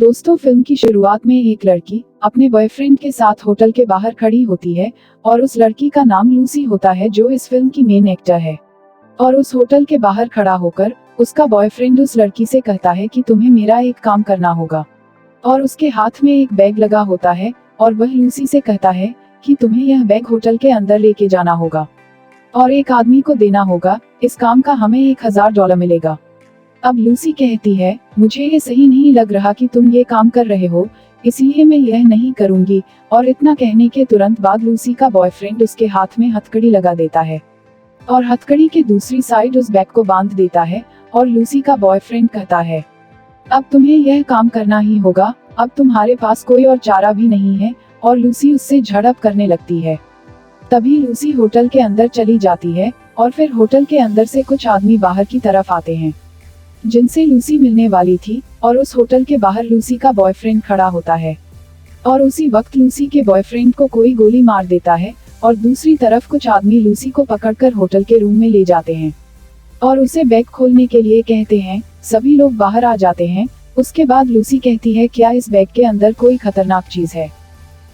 दोस्तों, फिल्म की शुरुआत में एक लड़की अपने बॉयफ्रेंड के साथ होटल के बाहर खड़ी होती है और उस लड़की का नाम लूसी होता है जो इस फिल्म की मेन एक्टर है। और उस होटल के बाहर खड़ा होकर उसका बॉयफ्रेंड उस लड़की से कहता है कि तुम्हें मेरा एक काम करना होगा। और उसके हाथ में एक बैग लगा होता है और वह लूसी से कहता है कि तुम्हें यह बैग होटल के अंदर लेके जाना होगा और एक आदमी को देना होगा। इस काम का हमें $1000 मिलेगा। अब लूसी कहती है, मुझे ये सही नहीं लग रहा कि तुम ये काम कर रहे हो, इसलिए मैं यह नहीं करूंगी। और इतना कहने के तुरंत बाद लूसी का बॉयफ्रेंड उसके हाथ में हथकड़ी लगा देता है और हथकड़ी के दूसरी साइड उस बैग को बांध देता है। और लूसी का बॉयफ्रेंड कहता है, अब तुम्हें यह काम करना ही होगा, अब तुम्हारे पास कोई और चारा भी नहीं है। और लूसी उससे झड़प करने लगती है। तभी लूसी होटल के अंदर चली जाती है और फिर होटल के अंदर से कुछ आदमी बाहर की तरफ आते हैं जिनसे लूसी मिलने वाली थी। और उस होटल के बाहर लूसी का बॉयफ्रेंड खड़ा होता है और उसी वक्त लूसी के बॉयफ्रेंड को कोई गोली मार देता है। और दूसरी तरफ कुछ आदमी लूसी को पकड़कर होटल के रूम में ले जाते हैं और उसे बैग खोलने के लिए कहते हैं। सभी लोग बाहर आ जाते हैं। उसके बाद लूसी कहती है, क्या इस बैग के अंदर कोई खतरनाक चीज है?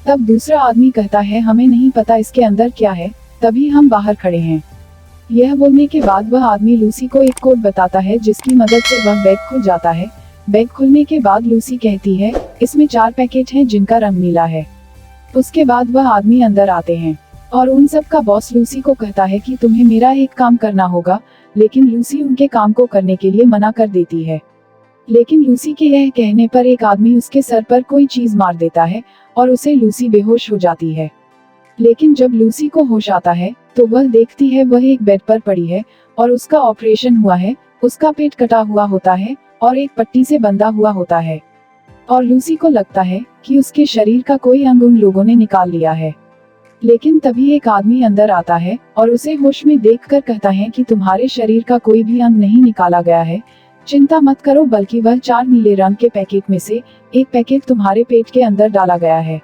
तब दूसरा आदमी कहता है, हमें नहीं पता इसके अंदर क्या है, तभी हम बाहर खड़े हैं। यह बोलने के बाद वह आदमी लूसी को एक कोड बताता है जिसकी मदद से वह बैग खुल जाता है। बैग खुलने के बाद लूसी कहती है, इसमें 4 पैकेट हैं जिनका रंग नीला है। उसके बाद वह आदमी अंदर आते हैं और उन सब का बॉस लूसी को कहता है कि तुम्हें मेरा एक काम करना होगा। लेकिन लूसी उनके काम को करने के लिए मना कर देती है। लेकिन लूसी के यह कहने पर एक आदमी उसके सर पर कोई चीज मार देता है और उसे लूसी बेहोश हो जाती है। लेकिन जब लूसी को होश आता है तो वह देखती है वह एक बेड पर पड़ी है और उसका ऑपरेशन हुआ है। उसका पेट कटा हुआ होता है और एक पट्टी से बंधा हुआ होता है। और लूसी को लगता है कि उसके शरीर का कोई अंग उन लोगों ने निकाल लिया है। लेकिन तभी एक आदमी अंदर आता है और उसे होश में देखकर कहता है कि तुम्हारे शरीर का कोई भी अंग नहीं निकाला गया है, चिंता मत करो, बल्कि वह 4 नीले रंग के पैकेट में से एक पैकेट तुम्हारे पेट के अंदर डाला गया है।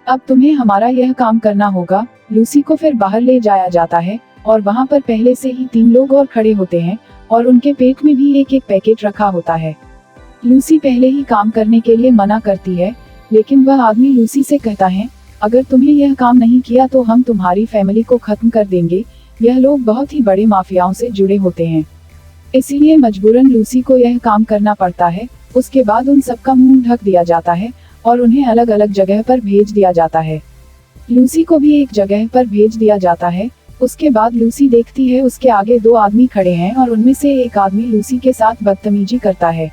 अब तुम्हें हमारा यह काम करना होगा। लूसी को फिर बाहर ले जाया जाता है और वहाँ पर पहले से ही 3 लोग और खड़े होते हैं और उनके पेट में भी एक एक पैकेट रखा होता है। लूसी पहले ही काम करने के लिए मना करती है, लेकिन वह आदमी लूसी से कहता है, अगर तुम्हें यह काम नहीं किया तो हम तुम्हारी फैमिली को खत्म कर देंगे। यह लोग बहुत ही बड़े माफियाओं से जुड़े होते हैं, इसलिए मजबूरन लूसी को यह काम करना पड़ता है। उसके बाद उन सबका मुंह ढक दिया जाता है और उन्हें अलग अलग जगह पर भेज दिया जाता है। लूसी को भी एक जगह पर भेज दिया जाता है। उसके बाद लूसी देखती है उसके आगे 2 आदमी खड़े हैं और उनमें से एक आदमी लूसी के साथ बदतमीजी करता है।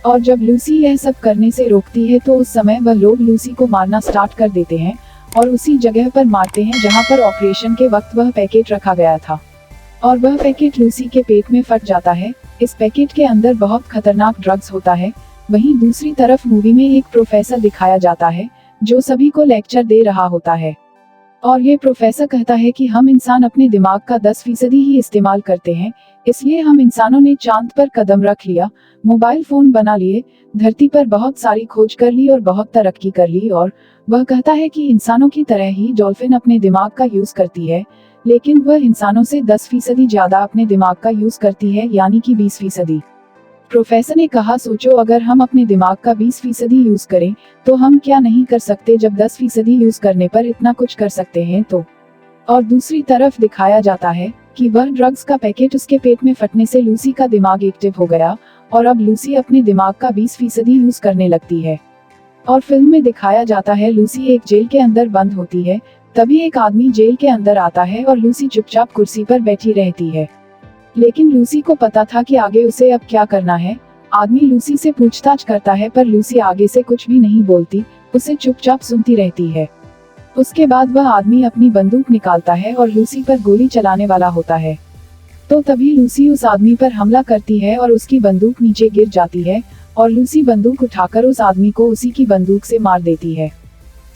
और जब लूसी यह सब करने से रोकती है तो उस समय वह लोग लूसी को मारना स्टार्ट कर देते हैं और उसी जगह पर मारते हैं जहां पर ऑपरेशन के वक्त वह पैकेट रखा गया था। और वह पैकेट लूसी के पेट में फट जाता है। इस पैकेट के अंदर बहुत खतरनाक ड्रग्स होता है। वहीं दूसरी तरफ मूवी में एक प्रोफेसर दिखाया जाता है जो सभी को लेक्चर दे रहा होता है। और ये प्रोफेसर कहता है कि हम इंसान अपने दिमाग का 10% ही इस्तेमाल करते हैं, इसलिए हम इंसानों ने चांद पर कदम रख लिया, मोबाइल फोन बना लिए, धरती पर बहुत सारी खोज कर ली और बहुत तरक्की कर ली। और वह कहता है कि इंसानों की तरह ही डॉल्फिन अपने दिमाग का यूज करती है, लेकिन वह इंसानों से 10% ज्यादा अपने दिमाग का यूज करती है, यानी कि 20%। प्रोफेसर ने कहा, सोचो अगर हम अपने दिमाग का 20% यूज करें तो हम क्या नहीं कर सकते, जब 10% यूज करने पर इतना कुछ कर सकते हैं तो। और दूसरी तरफ दिखाया जाता है कि वह ड्रग्स का पैकेट उसके पेट में फटने से लूसी का दिमाग एक्टिव हो गया और अब लूसी अपने दिमाग का 20% यूज करने लगती है। और फिल्म में दिखाया जाता है लूसी एक जेल के अंदर बंद होती है। तभी एक आदमी जेल के अंदर आता है और लूसी चुपचाप कुर्सी पर बैठी रहती है। लेकिन लूसी को पता था कि आगे उसे अब क्या करना है। आदमी लूसी से पूछताछ करता है पर लूसी आगे से कुछ भी नहीं बोलती, उसे चुपचाप सुनती रहती है। उसके बाद वह आदमी अपनी बंदूक निकालता है और लूसी पर गोली चलाने वाला होता है। तो तभी लूसी उस आदमी पर हमला करती है और उसकी बंदूक नीचे गिर जाती है और लूसी बंदूक उठाकर उस आदमी को उसी की बंदूक से मार देती है।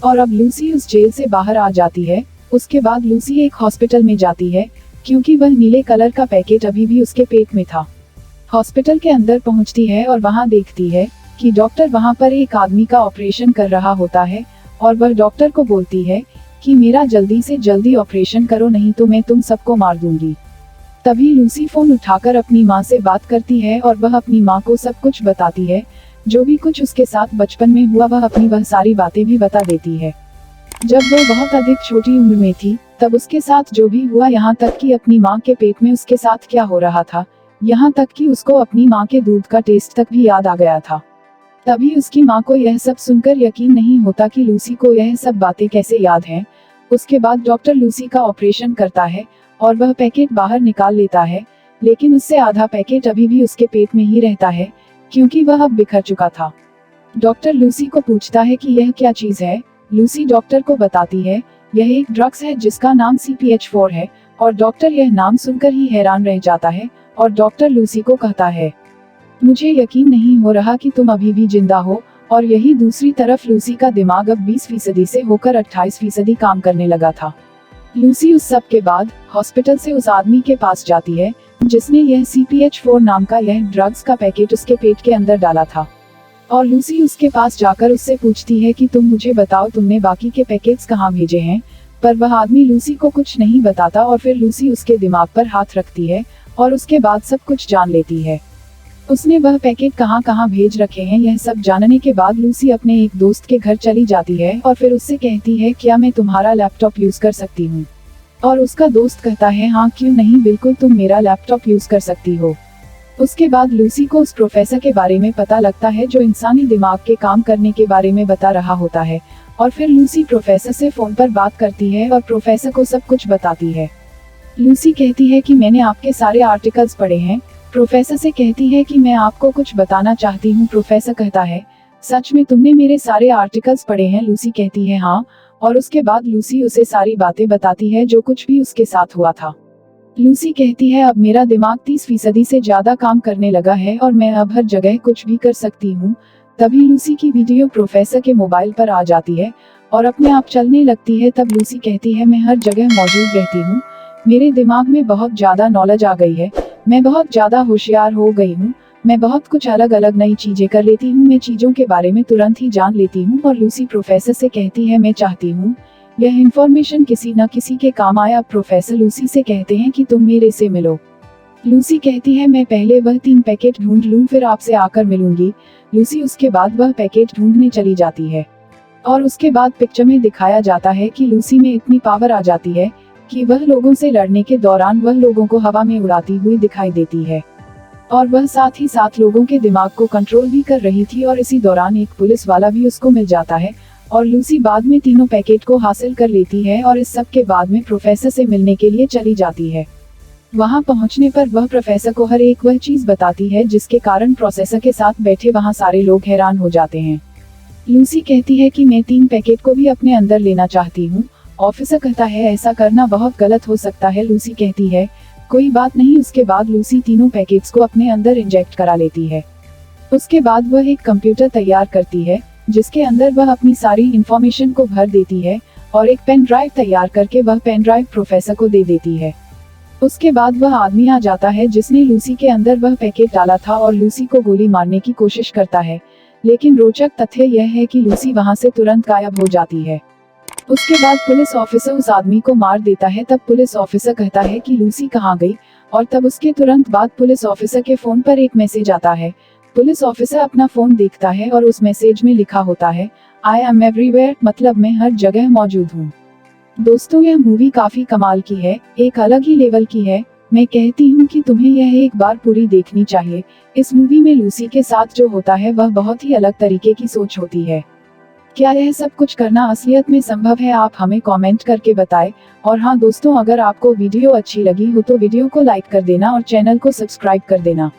और अब लूसी उस जेल से बाहर आ जाती है। उसके बाद लूसी एक हॉस्पिटल में जाती है क्योंकि वह नीले कलर का पैकेट अभी भी उसके पेट में था। हॉस्पिटल के अंदर पहुंचती है और वहां देखती है कि डॉक्टर वहां पर एक आदमी का ऑपरेशन कर रहा होता है और वह डॉक्टर को बोलती है कि मेरा जल्दी से जल्दी ऑपरेशन करो, नहीं तो मैं तुम सबको मार दूंगी। तभी लूसी फोन उठाकर अपनी माँ से बात करती है और वह अपनी माँ को सब कुछ बताती है। जो भी कुछ उसके साथ बचपन में हुआ वह अपनी वह सारी बातें भी बता देती है। जब वो बहुत अधिक छोटी उम्र में थी तब उसके साथ जो भी हुआ, यहाँ तक कि अपनी माँ के पेट में उसके साथ क्या हो रहा था, यहाँ तक कि उसको अपनी माँ के दूध का टेस्ट तक भी याद आ गया था। तभी उसकी माँ को यह सब सुनकर यकीन नहीं होता कि लूसी को यह सब बातें कैसे याद हैं। उसके बाद डॉक्टर लूसी का ऑपरेशन करता है और वह पैकेट बाहर निकाल लेता है, लेकिन उससे आधा पैकेट अभी भी उसके पेट में ही रहता है क्योंकि वह अब बिखर चुका था। डॉक्टर लूसी को पूछता है कि यह क्या चीज है। लूसी डॉक्टर को बताती है यह एक ड्रग्स है जिसका नाम CPH4 है, और डॉक्टर यह नाम सुनकर ही हैरान रह जाता है और डॉक्टर लूसी को कहता है, मुझे यकीन नहीं हो रहा कि तुम अभी भी जिंदा हो। और यही दूसरी तरफ लूसी का दिमाग अब 20% से होकर 28% काम करने लगा था। लूसी उस सब के बाद हॉस्पिटल से उस आदमी के पास जाती है जिसने यह CPH4 नाम का यह ड्रग्स का पैकेट उसके पेट के अंदर डाला था, और लूसी उसके पास जाकर उससे पूछती है कि तुम मुझे बताओ तुमने बाकी के पैकेट्स कहाँ भेजे हैं। पर वह आदमी लूसी को कुछ नहीं बताता और फिर लूसी उसके दिमाग पर हाथ रखती है और उसके बाद सब कुछ जान लेती है। उसने वह पैकेट कहाँ कहाँ भेज रखे हैं यह सब जानने के बाद लूसी अपने एक दोस्त के घर चली जाती है और फिर उससे कहती है, क्या मैं तुम्हारा लैपटॉप यूज कर सकती हूँ। और उसका दोस्त कहता है, हाँ क्यों नहीं, बिल्कुल तुम मेरा लैपटॉप यूज कर सकती हो। उसके बाद लूसी को उस प्रोफेसर के बारे में पता लगता है जो इंसानी दिमाग के काम करने के बारे में बता रहा होता है, और फिर लूसी प्रोफेसर से फोन पर बात करती है और प्रोफेसर को सब कुछ बताती है। लूसी कहती है कि मैंने आपके सारे आर्टिकल्स पढ़े हैं। प्रोफेसर से कहती है कि मैं आपको कुछ बताना चाहती हूँ। प्रोफेसर कहता है, सच में तुमने मेरे सारे आर्टिकल्स पढ़े हैं। लूसी कहती है हाँ, और उसके बाद लूसी उसे सारी बातें बताती है जो कुछ भी उसके साथ हुआ था। लूसी कहती है, अब मेरा दिमाग 30% से ज्यादा काम करने लगा है और मैं अब हर जगह कुछ भी कर सकती हूँ। तभी लूसी की वीडियो प्रोफेसर के मोबाइल पर आ जाती है और अपने आप चलने लगती है। तब लूसी कहती है, मैं हर जगह मौजूद रहती हूँ, मेरे दिमाग में बहुत ज्यादा नॉलेज आ गई है, मैं बहुत ज्यादा होशियार हो गई हूँ, मैं बहुत कुछ अलग अलग नई चीजें कर लेती हूँ, मैं चीजों के बारे में तुरंत ही जान लेती हूँ। और लूसी प्रोफेसर से कहती है, मैं चाहती हूँ यह इन्फॉर्मेशन किसी न किसी के काम आए। अब प्रोफेसर लूसी से कहते हैं कि तुम मेरे से मिलो। लूसी कहती है, मैं पहले वह 3 पैकेट ढूंढ लूं फिर आपसे आकर मिलूंगी। लूसी उसके बाद वह पैकेट ढूंढने चली जाती है और उसके बाद पिक्चर में दिखाया जाता है कि लूसी में इतनी पावर आ जाती है कि वह लोगों से लड़ने के दौरान वह लोगों को हवा में उड़ाती हुई दिखाई देती है, और वह साथ ही साथ लोगों के दिमाग को कंट्रोल भी कर रही थी। और इसी दौरान एक पुलिस वाला भी उसको मिल जाता है और लूसी बाद में तीनों पैकेट को हासिल कर लेती है और इस सब के बाद में प्रोफेसर से मिलने के लिए चली जाती है। वहां पहुंचने पर वह प्रोफेसर को हर एक वह चीज बताती है जिसके कारण प्रोफेसर के साथ बैठे वहां सारे लोग हैरान हो जाते हैं। लूसी कहती है कि मैं 3 पैकेट को भी अपने अंदर लेना चाहती हूँ। ऑफिसर कहता है, ऐसा करना बहुत गलत हो सकता है। लूसी कहती है, कोई बात नहीं। उसके बाद लूसी तीनों पैकेट्स को अपने अंदर इंजेक्ट करा लेती है। उसके बाद वह एक कंप्यूटर तैयार करती है जिसके अंदर वह अपनी सारी इंफॉर्मेशन को भर देती है और एक पेन ड्राइव तैयार करके वह पेन ड्राइव प्रोफेसर को दे देती है। उसके बाद वह आदमी आ जाता है जिसने लूसी के अंदर वह पैकेट डाला था और लूसी को गोली मारने की कोशिश करता है, लेकिन रोचक तथ्य यह है कि लूसी वहां से तुरंत गायब हो जाती है। उसके बाद पुलिस ऑफिसर उस आदमी को मार देता है। तब पुलिस ऑफिसर कहता है कि लूसी कहाँ गई, और तब उसके तुरंत बाद पुलिस ऑफिसर के फोन पर एक मैसेज आता है। पुलिस ऑफिसर अपना फोन देखता है और उस मैसेज में लिखा होता है, आई एम एवरीवेयर, मतलब मैं हर जगह मौजूद हूँ। दोस्तों, यह मूवी काफी कमाल की है, एक अलग ही लेवल की है। मैं कहती हूँ कि तुम्हें यह एक बार पूरी देखनी चाहिए। इस मूवी में लूसी के साथ जो होता है वह बहुत ही अलग तरीके की सोच होती है। क्या यह सब कुछ करना असलियत में संभव है? आप हमें कमेंट करके बताएं। और हाँ दोस्तों, अगर आपको वीडियो अच्छी लगी हो तो वीडियो को लाइक कर देना और चैनल को सब्सक्राइब कर देना।